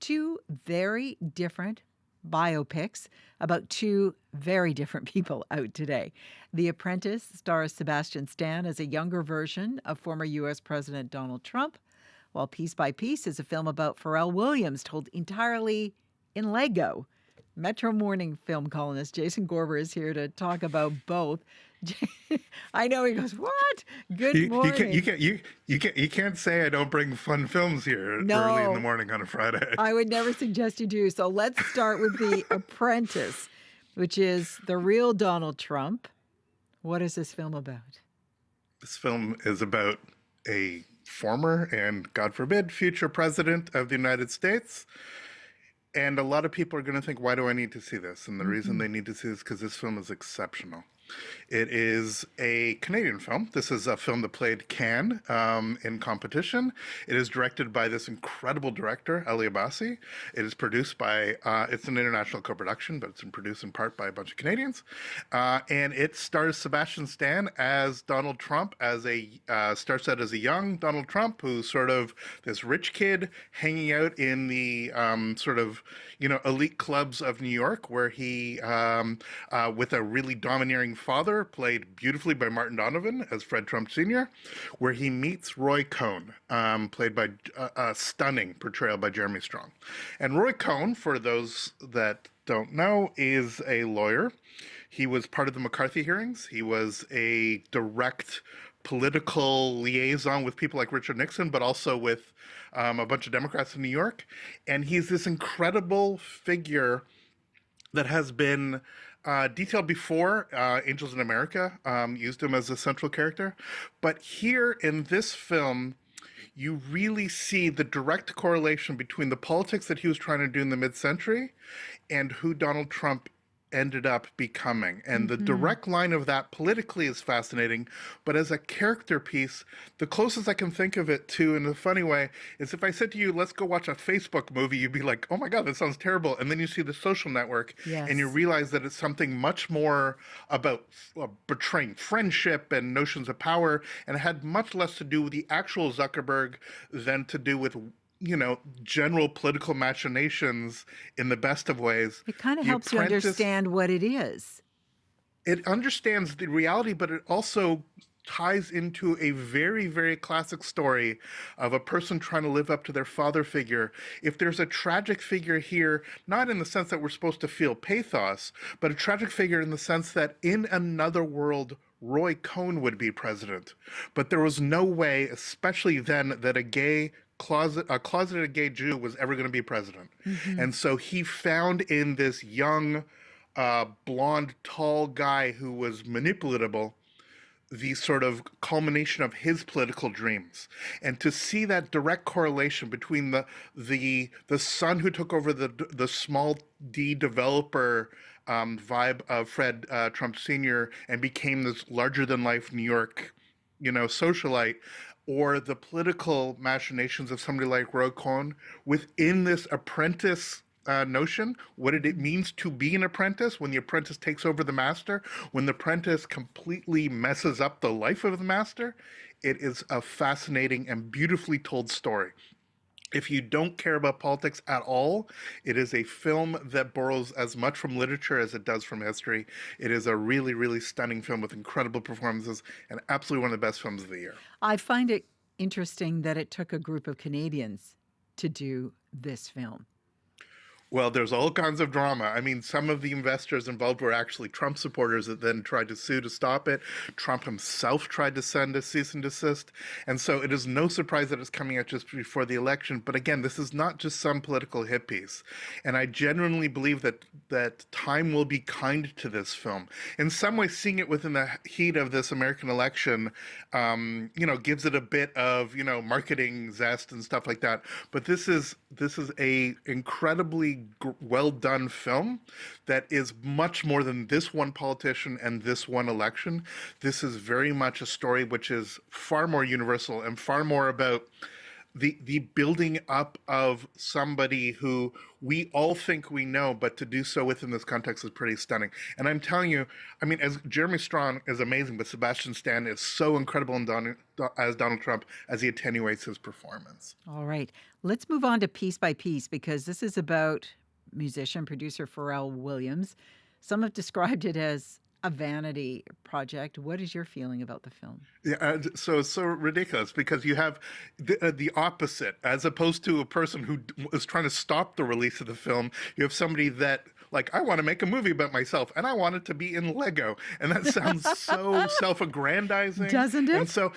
two very different biopics about two very different people out today. The Apprentice stars Sebastian Stan as a younger version of former U.S. President Donald Trump, while Piece by Piece is a film about Pharrell Williams told entirely in Lego. Metro Morning film columnist Jason Gorber is here to talk about both. I know he goes, "What? Good morning." You can't say I don't bring fun films here early in the No, morning on a Friday. I would never suggest you do. So let's start with The Apprentice, which is the real Donald Trump. What is this film about? This film is about a former and, God forbid, future president of the United States. And a lot of people are going to think, why do I need to see this? And the reason they need to see this is because this film is exceptional. It is a Canadian film. This is a film that played Cannes in competition. It is directed by this incredible director, Ali Abbasi. It is produced by, it's an international co-production, but it's produced in part by a bunch of Canadians. And it stars Sebastian Stan as Donald Trump, starts out as a young Donald Trump, who's sort of this rich kid hanging out in the elite clubs of New York, where he, with a really domineering father, played beautifully by Martin Donovan as Fred Trump Sr., where he meets Roy Cohn, played by a stunning portrayal by Jeremy Strong. And Roy Cohn, for those that don't know, is a lawyer. He was part of the McCarthy hearings. He was a direct political liaison with people like Richard Nixon, but also with a bunch of Democrats in New York. And he's this incredible figure that has been detailed before. Angels in America used him as a central character. But here in this film, you really see the direct correlation between the politics that he was trying to do in the mid-century and who Donald Trump ended up becoming. And the direct line of that politically is fascinating, but as a character piece, the closest I can think of it to, in a funny way, is if I said to you, let's go watch a Facebook movie, you'd be like, oh my God, that sounds terrible. And then you see The Social Network, Yes. and you realize that it's something much more about betraying friendship and notions of power, and it had much less to do with the actual Zuckerberg than to do with general political machinations in the best of ways. It kind of The helps you Apprentice, understand what it is. it understands the reality, but it also ties into a very, very classic story of a person trying to live up to their father figure. If there's a tragic figure here, not in the sense that we're supposed to feel pathos, but a tragic figure in the sense that in another world, Roy Cohn would be president. But there was no way, especially then, that a closeted gay Jew was ever going to be president. And so he found in this young, blonde, tall guy who was manipulatable the sort of culmination of his political dreams. And to see that direct correlation between the son who took over the small D developer vibe of Fred Trump Sr. and became this larger-than-life New York, socialite, or the political machinations of somebody like Roy Cohn within this apprentice notion, what it means to be an apprentice when the apprentice takes over the master, when the apprentice completely messes up the life of the master. It is a fascinating and beautifully told story. If you don't care about politics at all, it is a film that borrows as much from literature as it does from history. It is a really, really stunning film with incredible performances and absolutely one of the best films of the year. I find it interesting that it took a group of Canadians to do this film. Well, there's all kinds of drama. I mean, some of the investors involved were actually Trump supporters that then tried to sue to stop it. Trump himself tried to send a cease and desist. And so it is no surprise that it's coming out just before the election. But again, this is not just some political hit piece. And I genuinely believe that time will be kind to this film. In some ways, seeing it within the heat of this American election, gives it a bit of, marketing zest and stuff like that. But this is a incredibly well done film that is much more than this one politician and this one election. This is very much a story which is far more universal and far more about the building up of somebody who we all think we know, but to do so within this context is pretty stunning. And I'm telling you, I mean, as Jeremy Strong is amazing, but Sebastian Stan is so incredible in as Donald Trump as he attenuates his performance. All right. Let's move on to piece by piece because this is about musician, producer Pharrell Williams. Some have described it as a vanity project. What is your feeling about the film? Yeah, so it's so ridiculous because you have the opposite, as opposed to a person who was trying to stop the release of the film. You have somebody that, like, I want to make a movie about myself, and I want it to be in Lego, and that sounds so self-aggrandizing. Doesn't And it? so,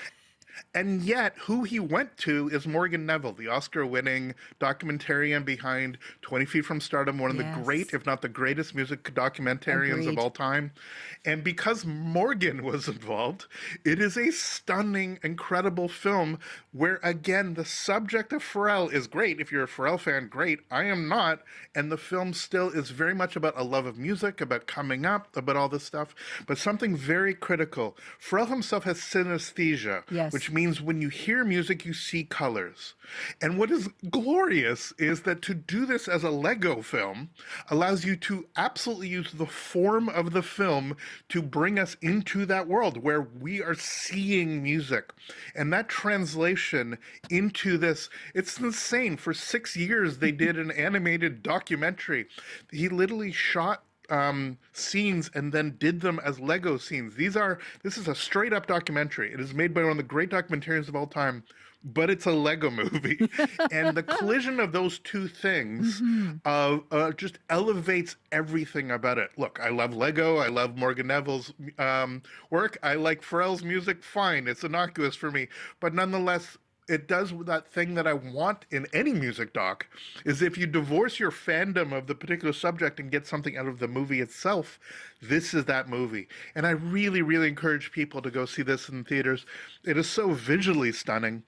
and yet, who he went to is Morgan Neville, the Oscar-winning documentarian behind 20 Feet from Stardom, one of the great, Yes. if not the greatest, music documentarians of Agreed. all time. And because Morgan was involved, it is a stunning, incredible film where, again, the subject of Pharrell is great. If you're a Pharrell fan, great. I am not. And the film still is very much about a love of music, about coming up, about all this stuff, but something very critical. Pharrell himself has synesthesia, Yes. which means when you hear music, you see colors. And what is glorious is that to do this as a Lego film allows you to absolutely use the form of the film to bring us into that world where we are seeing music. And that translation into this, it's insane. For 6 years, they did an animated documentary. He literally shot scenes and then did them as Lego scenes. This is a straight up documentary. It is made by one of the great documentarians of all time, but it's a Lego movie. And the collision of those two things Hmm. just elevates everything about it. Look, I love Lego. I love Morgan Neville's work. I like Pharrell's music. Fine, it's innocuous for me. But nonetheless, it does that thing that I want in any music doc, is if you divorce your fandom of the particular subject and get something out of the movie itself, this is that movie. And I really, really encourage people to go see this in theaters. It is so visually stunning.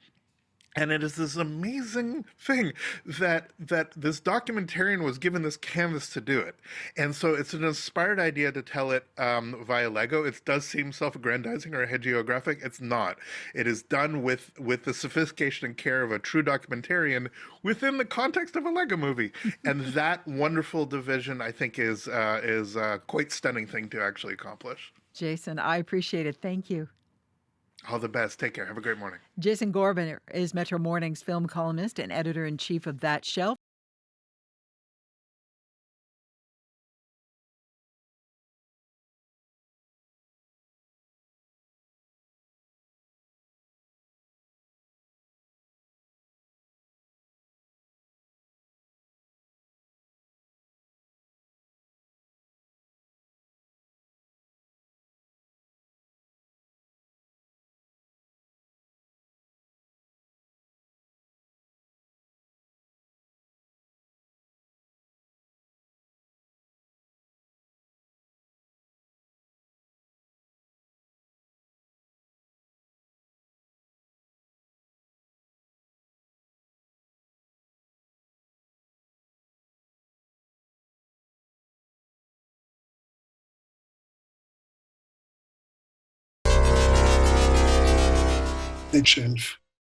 And it is this amazing thing that this documentarian was given this canvas to do it. And so it's an inspired idea to tell it via Lego. It does seem self-aggrandizing or hagiographic. It's not. It is done with the sophistication and care of a true documentarian within the context of a Lego movie. And that wonderful division, I think, is quite stunning thing to actually accomplish. Jason, I appreciate it. Thank you. All the best. Take care. Have a great morning. Jason Gorban is Metro Morning's film columnist and editor in chief of That Shelf. That shelf.